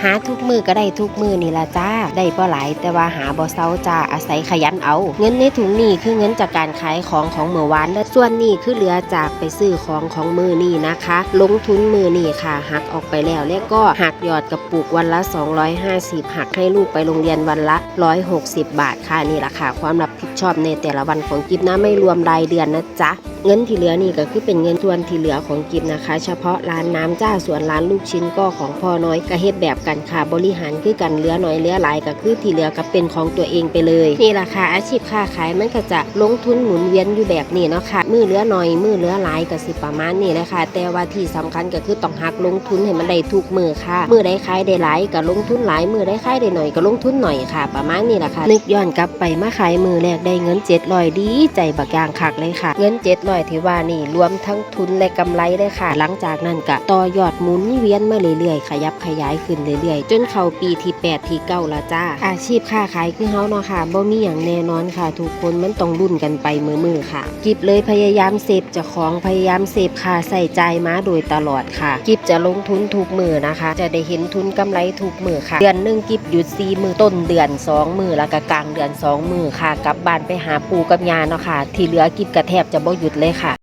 หาทุกมือก็ได้ทุกมือนี่ละจ้าได้บ่หลายแต่ว่าหาบ่เซาจ้าอาศัยขยันเอาเงินในถุงนี่คือเงินจากการขายของเมื่อวานและส่วนนี่คือเหลือจากไปซื้อของมือนี่นะคะลงทุนมือนี่ค่ะหักออกไปแล้วก็หักยอดกระปุกวันละ250หักให้ลูกไปโรงเรียนวันละ160 บาทค่ะนี่แหละค่ะความรับผิดชอบในแต่ละวันของกิฟนะไม่รวมรายเดือนนะจ๊ะเงินที่เหลือนี่ก็คือเป็นเงินส่วนที่เหลือของกิฟนะคะเฉพาะร้านน้ำจ้าส่วนร้านลูกชิ้นก็ของพ่อน้อยก็เฮ็ดแบบกันค่ะบริหารคือกันเหลือน้อยเหลือหลายก็คือที่เหลือก็เป็นของตัวเองไปเลยนี่แหละค่ะอาชีพค้าขายมันก็จะลงทุนหมุนเวียนอยู่แบบนี้เนาะค่ะมือเหลือน้อยมือเหลือหลายก็สิประมาณนี้แหละค่ะแต่ว่าที่สำคัญก็คือต้องหักลงทุนให้มันได้ทุกมือค่ะมือได้ขายได้หลายก็ลงทุนหลายมือได้ขายได้หน่อยก็ลงทุนหน่อยค่ะประมาณนี้แหละค่ะนึกย้อนกลับไปมาขายมือแรกได้เงิน700ดีใจบักอย่างคักเลยค่ะเงิน700ที่ว่านี่รวมทั้งทุนและกำไรเลยค่ะหลังจากนั้นก็ต่อยอดหมุนเวียนมาเรื่อยๆขยับขยายขึ้นเรื่อยๆจนเข้าปีที่8ที่9แล้วจ้าอาชีพค้าขายคือเฮาเนาะค่ะบ่มีอย่างแน่นอนค่ะทุกคนมันต้องรุ่นกันไปมือค่ะกิบเลยพยายามเสพเจ้าของพยายามเสพค่าใส่ใจมาโดยตลอดค่ะกิบจะลงทุนทุกมือนะคะจะได้เห็นทุนกำไรทุกมือค่ะเดือนนึงกิบหยุด4มือต้นเดือน2มือแล้วก็กลางเดือน2มือค่ะกลับบ้านไปหาปู่กับย่าเนาะค่ะที่เหลือกิบก็แทบจะบ่หยุดเลยค่ะ